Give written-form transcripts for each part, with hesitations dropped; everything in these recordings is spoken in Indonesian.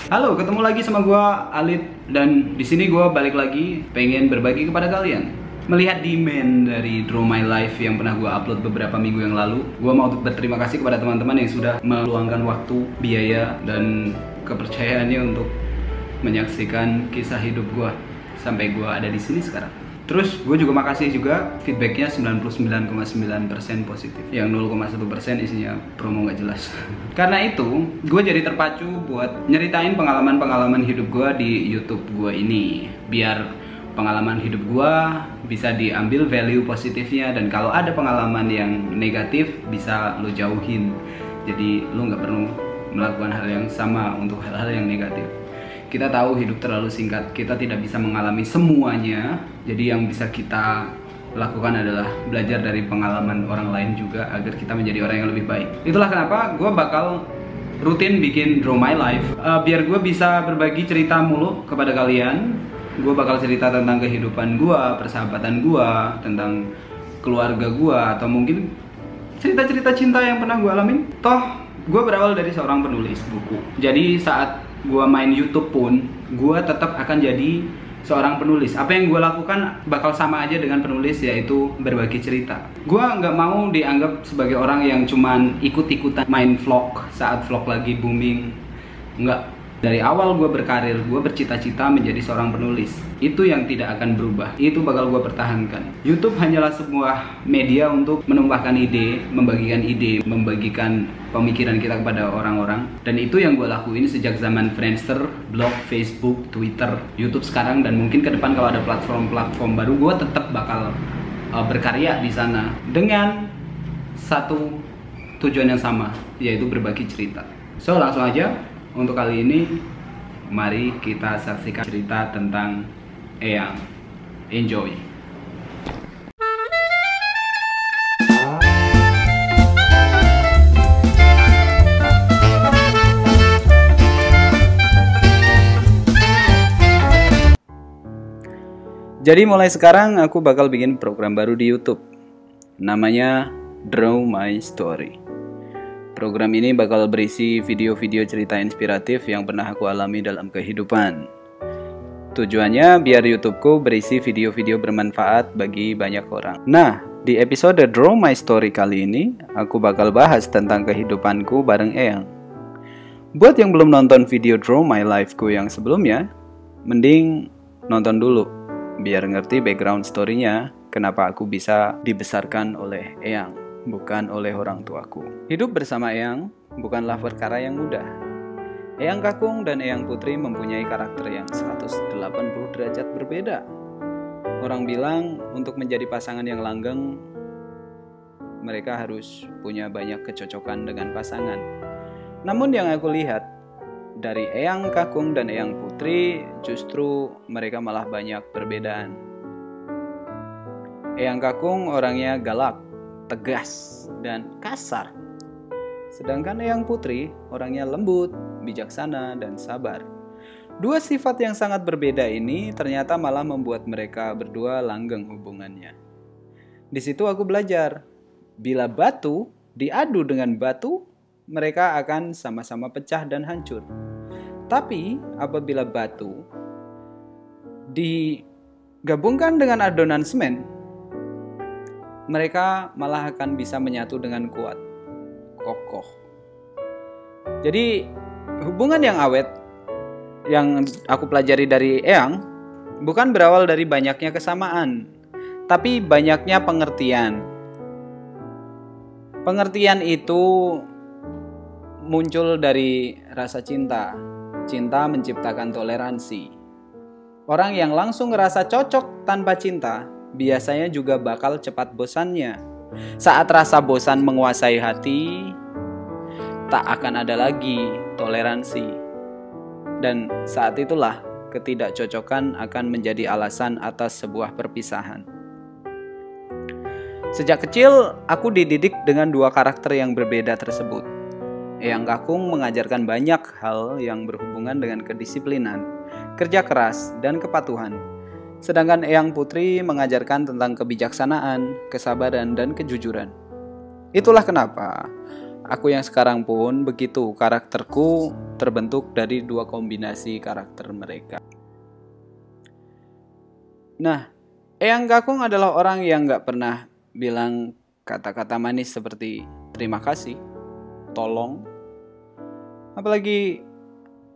Halo, ketemu lagi sama gua Alit dan di sini gua balik lagi pengen berbagi kepada kalian. Melihat demand dari Draw My Life yang pernah gua upload beberapa minggu yang lalu, gua mau berterima kasih kepada teman-teman yang sudah meluangkan waktu, biaya dan kepercayaannya untuk menyaksikan kisah hidup gua sampai gua ada di sini sekarang. Terus gue juga makasih juga feedbacknya 99,9% positif, yang 0,1% isinya promo nggak jelas. Karena itu gue jadi terpacu buat nyeritain pengalaman-pengalaman hidup gue di YouTube gue ini, biar pengalaman hidup gue bisa diambil value positifnya, dan kalau ada pengalaman yang negatif bisa lo jauhin. Jadi lo nggak perlu melakukan hal yang sama untuk hal-hal yang negatif. Kita tahu hidup terlalu singkat, kita tidak bisa mengalami semuanya. Jadi yang bisa kita lakukan adalah belajar dari pengalaman orang lain juga agar kita menjadi orang yang lebih baik. Itulah kenapa gue bakal rutin bikin Draw My Life, biar gue bisa berbagi cerita mulu kepada kalian. Gue bakal cerita tentang kehidupan gue, persahabatan gue, tentang keluarga gue, atau mungkin cerita-cerita cinta yang pernah gue alamin. Toh gue berawal dari seorang penulis buku. Jadi saat gue main YouTube pun, gue tetap akan jadi seorang penulis. Apa yang gue lakukan bakal sama aja dengan penulis, yaitu berbagi cerita. Gue nggak mau dianggap sebagai orang yang cuman ikut-ikutan main vlog saat vlog lagi booming. Nggak. Dari awal gue berkarir, gue bercita-cita menjadi seorang penulis. Itu yang tidak akan berubah. Itu bakal gue pertahankan. YouTube hanyalah sebuah media untuk menumpahkan ide, membagikan pemikiran kita kepada orang-orang. Dan itu yang gue lakuin sejak zaman Friendster, blog, Facebook, Twitter, YouTube sekarang, dan mungkin ke depan kalau ada platform-platform baru, gue tetap bakal berkarya di sana dengan satu tujuan yang sama, yaitu berbagi cerita. So langsung aja. Untuk kali ini, mari kita saksikan cerita tentang Eyang. Enjoy! Jadi mulai sekarang aku bakal bikin program baru di YouTube. Namanya Draw My Story. Program ini bakal berisi video-video cerita inspiratif yang pernah aku alami dalam kehidupan. Tujuannya biar YouTubeku berisi video-video bermanfaat bagi banyak orang. Nah, di episode Draw My Story kali ini, aku bakal bahas tentang kehidupanku bareng Eyang. Buat yang belum nonton video Draw My Life-ku yang sebelumnya, mending nonton dulu, biar ngerti background story-nya, kenapa aku bisa dibesarkan oleh Eyang, bukan oleh orang tuaku. Hidup bersama Eyang bukanlah perkara yang mudah. Eyang Kakung dan Eyang Putri mempunyai karakter yang 180 derajat berbeda. Orang bilang untuk menjadi pasangan yang langgeng, mereka harus punya banyak kecocokan dengan pasangan. Namun yang aku lihat dari Eyang Kakung dan Eyang Putri, justru mereka malah banyak perbedaan. Eyang Kakung orangnya galak, tegas, dan kasar. Sedangkan Eyang Putri orangnya lembut, bijaksana, dan sabar. Dua sifat yang sangat berbeda ini ternyata malah membuat mereka berdua langgeng hubungannya. Di situ aku belajar, bila batu diadu dengan batu, mereka akan sama-sama pecah dan hancur. Tapi apabila batu digabungkan dengan adonan semen, mereka malah akan bisa menyatu dengan kuat, kokoh. Jadi hubungan yang awet yang aku pelajari dari Eyang bukan berawal dari banyaknya kesamaan, tapi banyaknya pengertian. Pengertian itu muncul dari rasa cinta. Cinta menciptakan toleransi. Orang yang langsung ngerasa cocok tanpa cinta biasanya juga bakal cepat bosannya. Saat rasa bosan menguasai hati, tak akan ada lagi toleransi. Dan saat itulah ketidakcocokan akan menjadi alasan atas sebuah perpisahan. Sejak kecil, aku dididik dengan dua karakter yang berbeda tersebut. Eyang Kakung mengajarkan banyak hal yang berhubungan dengan kedisiplinan, kerja keras, dan kepatuhan. Sedangkan Eyang Putri mengajarkan tentang kebijaksanaan, kesabaran, dan kejujuran. Itulah kenapa aku yang sekarang pun begitu karakterku terbentuk dari dua kombinasi karakter mereka. Nah, Eyang Kakung adalah orang yang gak pernah bilang kata-kata manis seperti terima kasih, tolong, apalagi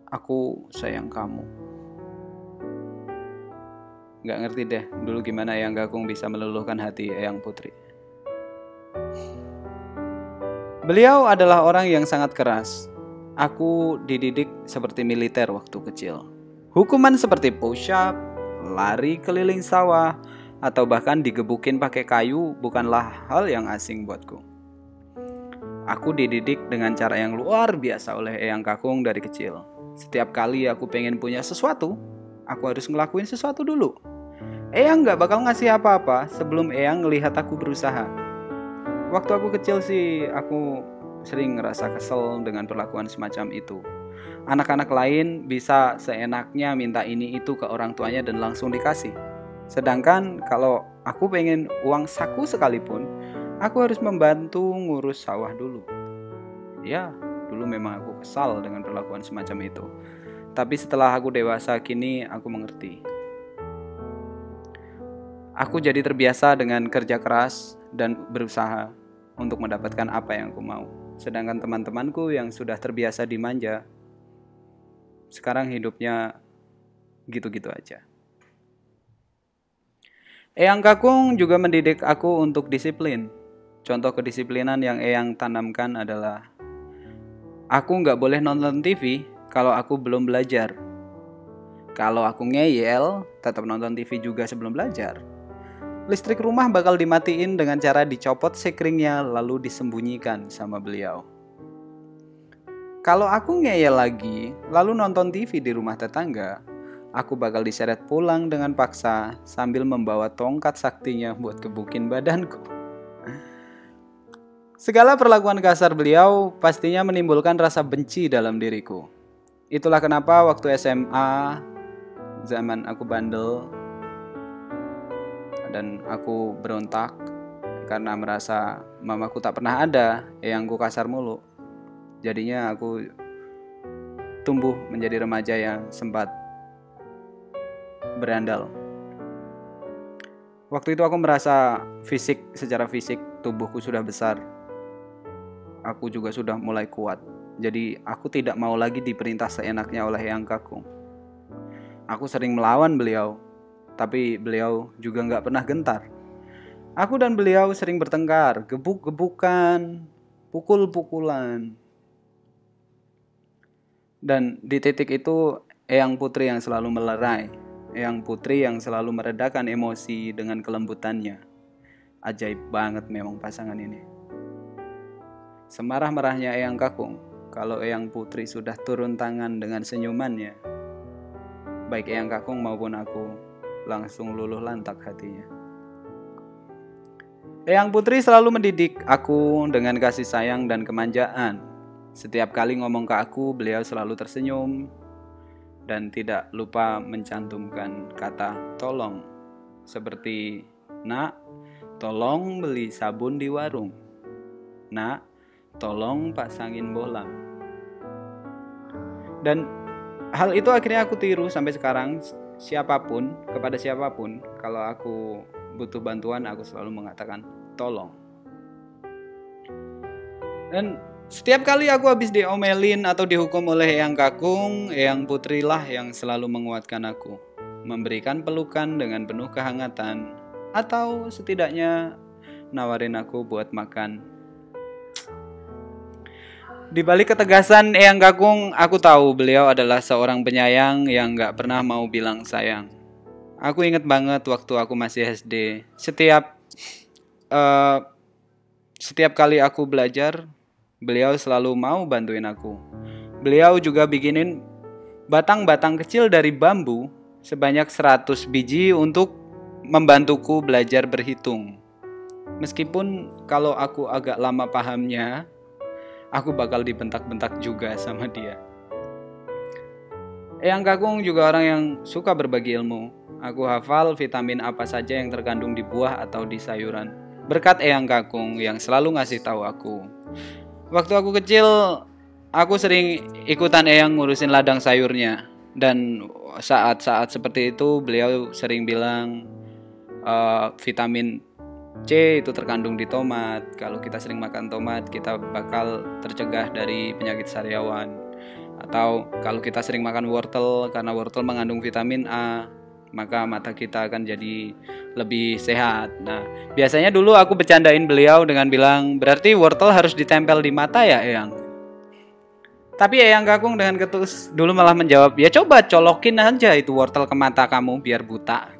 aku sayang kamu. Gak ngerti deh dulu gimana Eyang Kakung bisa meluluhkan hati Eyang Putri. Beliau adalah orang yang sangat keras. Aku dididik seperti militer waktu kecil. Hukuman seperti push-up, lari keliling sawah, atau bahkan digebukin pakai kayu bukanlah hal yang asing buatku. Aku dididik dengan cara yang luar biasa oleh Eyang Kakung dari kecil. Setiap kali aku pengen punya sesuatu, aku harus ngelakuin sesuatu dulu. Eyang gak bakal ngasih apa-apa sebelum Eyang ngelihat aku berusaha. Waktu aku kecil sih, aku sering ngerasa kesel dengan perlakuan semacam itu. Anak-anak lain bisa seenaknya minta ini itu ke orang tuanya dan langsung dikasih. Sedangkan kalau aku pengen uang saku sekalipun, aku harus membantu ngurus sawah dulu. Ya, dulu memang aku kesal dengan perlakuan semacam itu. Tapi setelah aku dewasa kini, aku mengerti. Aku jadi terbiasa dengan kerja keras dan berusaha untuk mendapatkan apa yang aku mau. Sedangkan teman-temanku yang sudah terbiasa dimanja, sekarang hidupnya gitu-gitu aja. Eyang Kakung juga mendidik aku untuk disiplin. Contoh kedisiplinan yang Eyang tanamkan adalah aku nggak boleh nonton TV kalau aku belum belajar. Kalau aku ngeyel, tetap nonton TV juga sebelum belajar. Listrik rumah bakal dimatiin dengan cara dicopot sekringnya lalu disembunyikan sama beliau. Kalau aku ngeyel lagi, lalu nonton TV di rumah tetangga, aku bakal diseret pulang dengan paksa sambil membawa tongkat saktinya buat gebukin badanku. Segala perlakuan kasar beliau pastinya menimbulkan rasa benci dalam diriku. Itulah kenapa waktu SMA, zaman aku bandel, dan aku berontak karena merasa mamaku tak pernah ada, eyangku kasar mulu. Jadinya aku tumbuh menjadi remaja yang sempat berandal. Waktu itu aku merasa secara fisik tubuhku sudah besar. Aku juga sudah mulai kuat. Jadi aku tidak mau lagi diperintah seenaknya oleh Eyang Kakung. Aku sering melawan beliau, tapi beliau juga gak pernah gentar. Aku dan beliau sering bertengkar, gebuk-gebukan, pukul-pukulan. Dan di titik itu Eyang Putri yang selalu melerai. Eyang Putri yang selalu meredakan emosi dengan kelembutannya. Ajaib banget memang pasangan ini. Semarah-marahnya Eyang Kakung, kalau Eyang Putri sudah turun tangan dengan senyumannya, baik Eyang Kakung maupun aku langsung luluh lantak hatinya. Eyang Putri selalu mendidik aku dengan kasih sayang dan kemanjaan. Setiap kali ngomong ke aku, beliau selalu tersenyum dan tidak lupa mencantumkan kata tolong. Seperti, "Nak, tolong beli sabun di warung. Nak, tolong pasangin bolam." Dan hal itu akhirnya aku tiru sampai sekarang. Kepada siapapun, kalau aku butuh bantuan, aku selalu mengatakan tolong. Dan setiap kali aku habis diomelin atau dihukum oleh Eyang Kakung, Eyang Putri lah yang selalu menguatkan aku, memberikan pelukan dengan penuh kehangatan, atau setidaknya nawarin aku buat makan. Di balik ketegasan Eyang Kakung, aku tahu beliau adalah seorang penyayang yang gak pernah mau bilang sayang. Aku inget banget waktu aku masih SD. Setiap kali aku belajar, beliau selalu mau bantuin aku. Beliau juga bikinin batang-batang kecil dari bambu sebanyak 100 biji untuk membantuku belajar berhitung. Meskipun kalau aku agak lama pahamnya, aku bakal dibentak-bentak juga sama dia. Eyang Kakung juga orang yang suka berbagi ilmu. Aku hafal vitamin apa saja yang terkandung di buah atau di sayuran, berkat Eyang Kakung yang selalu ngasih tahu aku. Waktu aku kecil, aku sering ikutan Eyang ngurusin ladang sayurnya. Dan saat-saat seperti itu beliau sering bilang vitamin C itu terkandung di tomat. Kalau kita sering makan tomat, kita bakal tercegah dari penyakit sariawan. Atau kalau kita sering makan wortel, karena wortel mengandung vitamin A, maka mata kita akan jadi lebih sehat. Nah, biasanya dulu aku bercandain beliau dengan bilang, berarti wortel harus ditempel di mata ya, Eyang? Tapi Eyang Kakung dengan ketus dulu malah menjawab, ya coba colokin aja itu wortel ke mata kamu biar buta.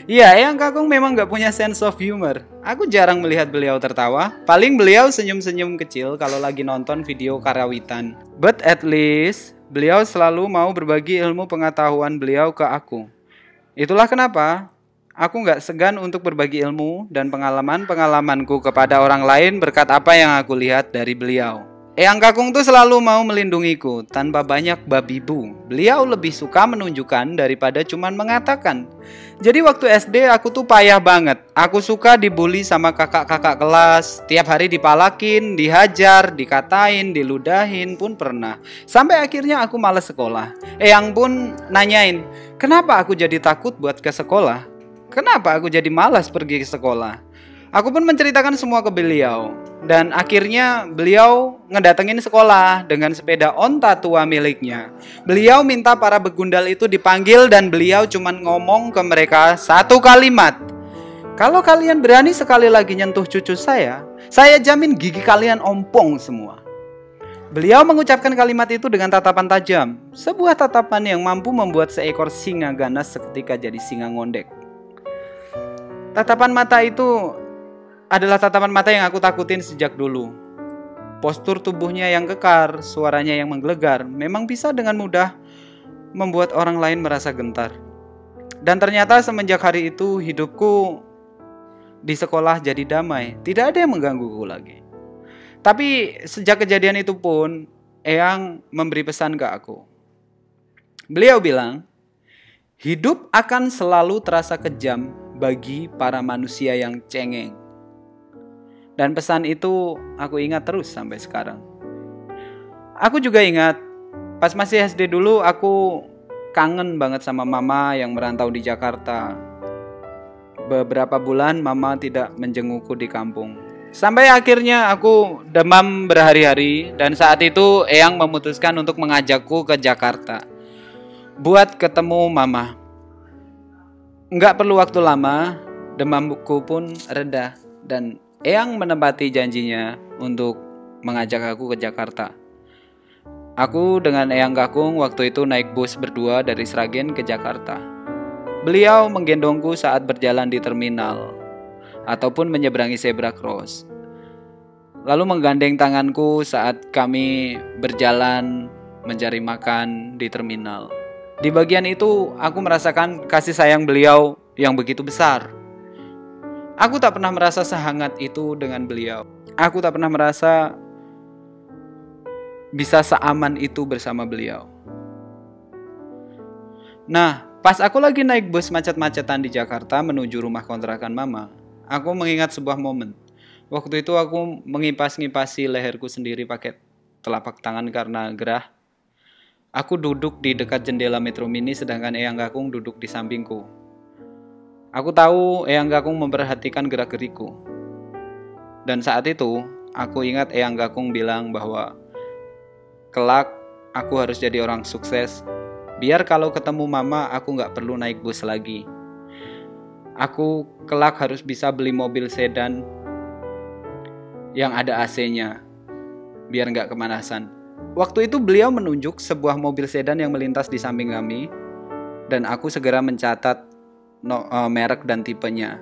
Iya, Eyang Kakung memang gak punya sense of humor. Aku jarang melihat beliau tertawa. Paling beliau senyum-senyum kecil kalau lagi nonton video karawitan. But at least beliau selalu mau berbagi ilmu pengetahuan beliau ke aku. Itulah kenapa aku gak segan untuk berbagi ilmu dan pengalaman-pengalamanku kepada orang lain berkat apa yang aku lihat dari beliau. Eyang Kakung tuh selalu mau melindungiku tanpa banyak babi bu. Beliau lebih suka menunjukkan daripada cuman mengatakan. Jadi waktu SD aku tuh payah banget. Aku suka dibully sama kakak-kakak kelas. Tiap hari dipalakin, dihajar, dikatain, diludahin pun pernah. Sampai akhirnya aku malas sekolah. Eyang pun nanyain, kenapa aku jadi takut buat ke sekolah? Kenapa aku jadi malas pergi ke sekolah? Aku pun menceritakan semua ke beliau. Dan akhirnya beliau ngedatengin sekolah dengan sepeda onta tua miliknya. Beliau minta para begundal itu dipanggil dan beliau cuma ngomong ke mereka satu kalimat. Kalau kalian berani sekali lagi nyentuh cucu saya jamin gigi kalian ompong semua. Beliau mengucapkan kalimat itu dengan tatapan tajam. Sebuah tatapan yang mampu membuat seekor singa ganas seketika jadi singa ngondek. Tatapan mata itu adalah tatapan mata yang aku takutin sejak dulu. Postur tubuhnya yang kekar, suaranya yang menggelegar, memang bisa dengan mudah membuat orang lain merasa gentar. Dan ternyata semenjak hari itu hidupku di sekolah jadi damai, tidak ada yang menggangguku lagi. Tapi sejak kejadian itu pun, Eyang memberi pesan ke aku. Beliau bilang, hidup akan selalu terasa kejam bagi para manusia yang cengeng. Dan pesan itu aku ingat terus sampai sekarang. Aku juga ingat pas masih SD dulu aku kangen banget sama mama yang merantau di Jakarta. Beberapa bulan mama tidak menjengukku di kampung. Sampai akhirnya aku demam berhari-hari dan saat itu Eyang memutuskan untuk mengajakku ke Jakarta buat ketemu mama. Nggak perlu waktu lama, demamku pun reda dan Eyang menepati janjinya untuk mengajak aku ke Jakarta. Aku dengan Eyang Kakung waktu itu naik bus berdua dari Sragen ke Jakarta. Beliau menggendongku saat berjalan di terminal ataupun menyeberangi zebra cross. Lalu menggandeng tanganku saat kami berjalan mencari makan di terminal. Di bagian itu aku merasakan kasih sayang beliau yang begitu besar. Aku tak pernah merasa sehangat itu dengan beliau. Aku tak pernah merasa bisa seaman itu bersama beliau. Nah, pas aku lagi naik bus macet-macetan di Jakarta menuju rumah kontrakan mama, aku mengingat sebuah momen. Waktu itu aku mengipas-ngipasi leherku sendiri pakai telapak tangan karena gerah. Aku duduk di dekat jendela Metro Mini sedangkan Eyang Kakung duduk di sampingku. Aku tahu Eyang Kakung memperhatikan gerak-geriku. Dan saat itu, aku ingat Eyang Kakung bilang bahwa kelak aku harus jadi orang sukses. Biar kalau ketemu mama, aku gak perlu naik bus lagi. Aku kelak harus bisa beli mobil sedan yang ada AC-nya, biar gak kemanasan. Waktu itu beliau menunjuk sebuah mobil sedan yang melintas di samping kami, dan aku segera mencatat merek dan tipenya.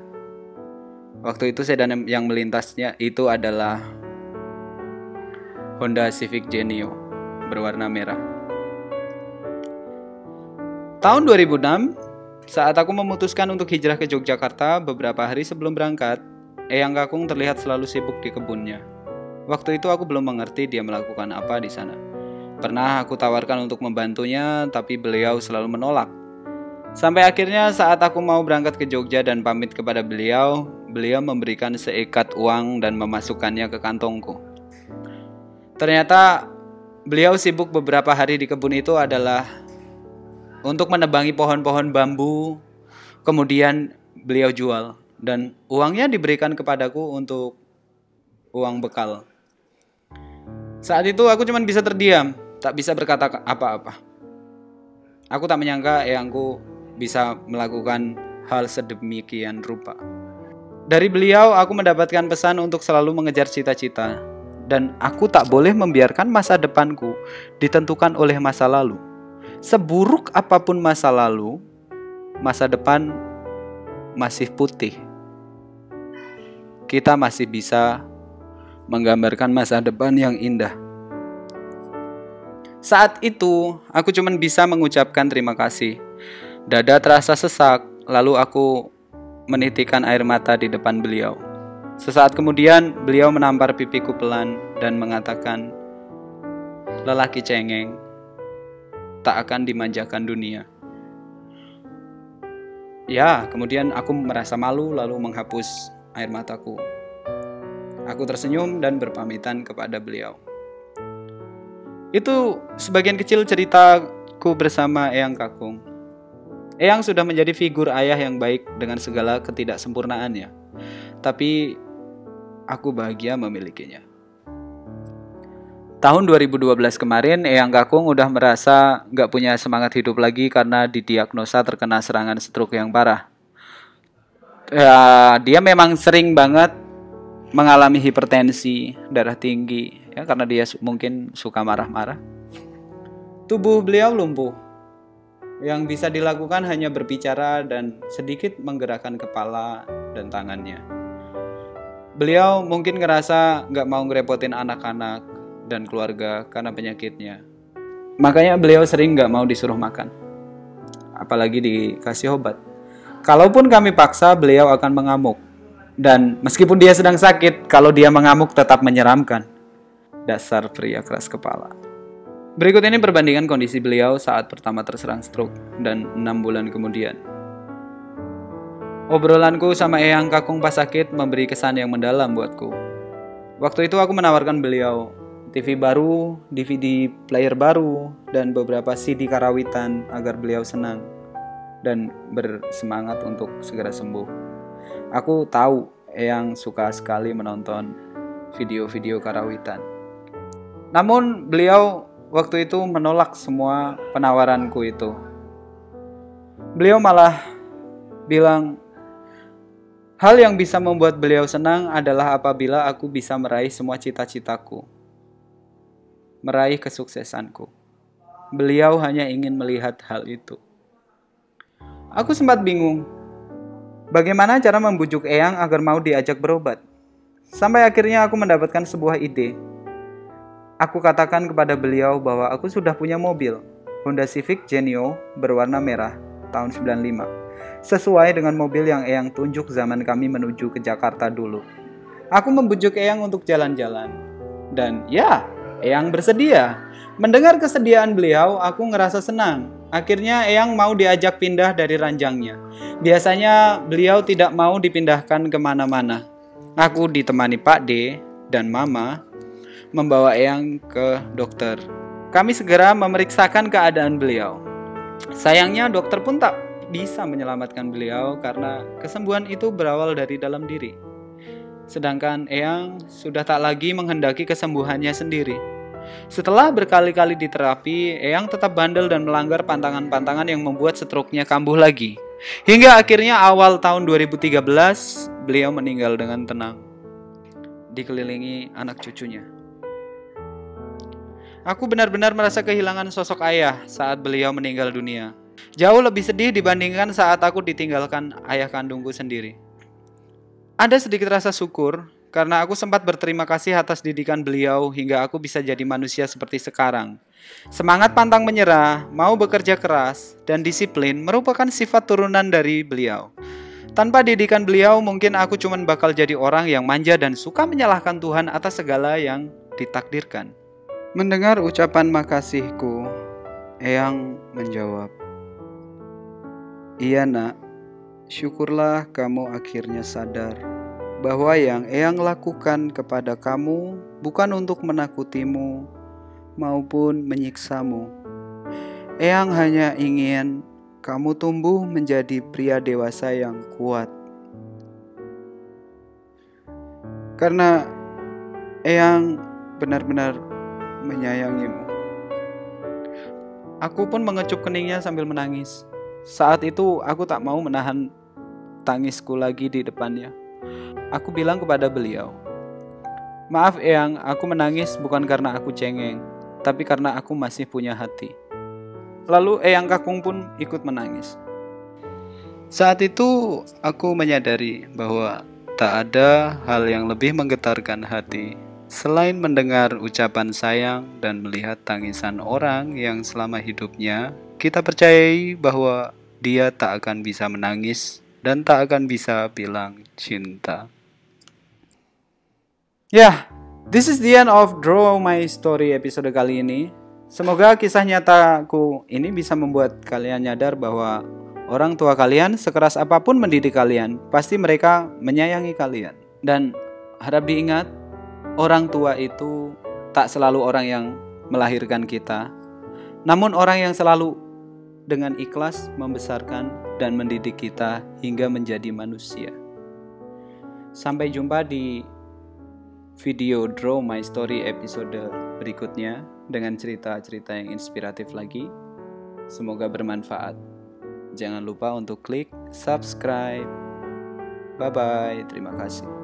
Waktu itu sedan yang melintasnya itu adalah Honda Civic Genio berwarna merah. Tahun 2006, saat aku memutuskan untuk hijrah ke Yogyakarta beberapa hari sebelum berangkat, Eyang Kakung terlihat selalu sibuk di kebunnya. Waktu itu aku belum mengerti dia melakukan apa di sana. Pernah aku tawarkan untuk membantunya, tapi beliau selalu menolak. Sampai akhirnya saat aku mau berangkat ke Jogja dan pamit kepada beliau, beliau memberikan seikat uang dan memasukkannya ke kantongku. Ternyata Beliau sibuk beberapa hari di kebun itu adalah untuk menebangi pohon-pohon bambu, kemudian beliau jual. Dan uangnya diberikan kepadaku untuk uang bekal. Saat itu aku cuma bisa terdiam, tak bisa berkata apa-apa. Aku tak menyangka eyangku bisa melakukan hal sedemikian rupa. Dari beliau aku mendapatkan pesan untuk selalu mengejar cita-cita. Dan aku tak boleh membiarkan masa depanku ditentukan oleh masa lalu. Seburuk apapun masa lalu, masa depan masih putih. Kita masih bisa menggambarkan masa depan yang indah. Saat itu, aku cuma bisa mengucapkan terima kasih. Dada terasa sesak, lalu aku menitikan air mata di depan beliau. Sesaat kemudian, beliau menampar pipiku pelan dan mengatakan, "Lelaki cengeng tak akan dimanjakan dunia." Ya, kemudian aku merasa malu lalu menghapus air mataku. Aku tersenyum dan berpamitan kepada beliau. Itu sebagian kecil ceritaku bersama Eyang Kakung. Eyang sudah menjadi figur ayah yang baik dengan segala ketidaksempurnaannya. Tapi aku bahagia memilikinya. Tahun 2012 kemarin, Eyang Kakung udah merasa gak punya semangat hidup lagi karena didiagnosa terkena serangan stroke yang parah. Ya, dia memang sering banget mengalami hipertensi, darah tinggi, ya karena dia mungkin suka marah-marah. Tubuh beliau lumpuh. Yang bisa dilakukan hanya berbicara dan sedikit menggerakkan kepala dan tangannya. Beliau mungkin ngerasa gak mau ngerepotin anak-anak dan keluarga karena penyakitnya. Makanya beliau sering gak mau disuruh makan, apalagi dikasih obat. Kalaupun kami paksa, beliau akan mengamuk. Dan meskipun dia sedang sakit, kalau dia mengamuk tetap menyeramkan. Dasar pria keras kepala. Berikut ini perbandingan kondisi beliau saat pertama terserang stroke dan 6 bulan kemudian. Obrolanku sama Eyang Kakung pas sakit memberi kesan yang mendalam buatku. Waktu itu aku menawarkan beliau TV baru, DVD player baru, dan beberapa CD karawitan agar beliau senang dan bersemangat untuk segera sembuh. Aku tahu Eyang suka sekali menonton video-video karawitan. Namun beliau waktu itu menolak semua penawaranku itu. Beliau malah bilang, hal yang bisa membuat beliau senang adalah apabila aku bisa meraih semua cita-citaku, meraih kesuksesanku. Beliau hanya ingin melihat hal itu. Aku sempat bingung, bagaimana cara membujuk Eyang agar mau diajak berobat? Sampai akhirnya aku mendapatkan sebuah ide. Aku katakan kepada beliau bahwa aku sudah punya mobil, Honda Civic Genio berwarna merah, tahun 95. Sesuai dengan mobil yang Eyang tunjuk zaman kami menuju ke Jakarta dulu. Aku membujuk Eyang untuk jalan-jalan. Dan ya, Eyang bersedia. Mendengar kesediaan beliau, aku ngerasa senang. Akhirnya Eyang mau diajak pindah dari ranjangnya. Biasanya beliau tidak mau dipindahkan kemana-mana. Aku ditemani Pak D dan Mama membawa Eyang ke dokter. Kami segera memeriksakan keadaan beliau. Sayangnya dokter pun tak bisa menyelamatkan beliau karena kesembuhan itu berawal dari dalam diri. Sedangkan Eyang sudah tak lagi menghendaki kesembuhannya sendiri. Setelah berkali-kali diterapi, Eyang tetap bandel dan melanggar pantangan-pantangan yang membuat stroke-nya kambuh lagi. Hingga akhirnya awal tahun 2013, beliau meninggal dengan tenang, dikelilingi anak cucunya. Aku benar-benar merasa kehilangan sosok ayah saat beliau meninggal dunia. Jauh lebih sedih dibandingkan saat aku ditinggalkan ayah kandungku sendiri. Ada sedikit rasa syukur karena aku sempat berterima kasih atas didikan beliau hingga aku bisa jadi manusia seperti sekarang. Semangat pantang menyerah, mau bekerja keras, dan disiplin merupakan sifat turunan dari beliau. Tanpa didikan beliau, mungkin aku cuma bakal jadi orang yang manja dan suka menyalahkan Tuhan atas segala yang ditakdirkan. Mendengar ucapan makasihku, Eyang menjawab, "Iya nak, syukurlah kamu akhirnya sadar bahwa yang Eyang lakukan kepada kamu bukan untuk menakutimu, maupun menyiksamu. Eyang hanya ingin kamu tumbuh menjadi pria dewasa yang kuat. Karena Eyang benar-benar menyayangimu. Aku pun mengecup keningnya sambil menangis. Saat itu aku tak mau menahan tangisku lagi di depannya. Aku bilang kepada beliau, "Maaf Eyang, aku menangis bukan karena aku cengeng, tapi karena aku masih punya hati." Lalu Eyang Kakung pun ikut menangis. Saat itu aku menyadari bahwa tak ada hal yang lebih menggetarkan hati selain mendengar ucapan sayang dan melihat tangisan orang yang selama hidupnya kita percayai bahwa dia tak akan bisa menangis dan tak akan bisa bilang cinta. Ya, this is the end of Draw My Story episode kali ini. Semoga kisah nyataku ini bisa membuat kalian nyadar bahwa orang tua kalian sekeras apapun mendidik kalian, pasti mereka menyayangi kalian. Dan harap diingat, orang tua itu tak selalu orang yang melahirkan kita, namun orang yang selalu dengan ikhlas membesarkan dan mendidik kita hingga menjadi manusia. Sampai jumpa di video Draw My Story episode berikutnya dengan cerita-cerita yang inspiratif lagi. Semoga bermanfaat. Jangan lupa untuk klik subscribe. Bye-bye. Terima kasih.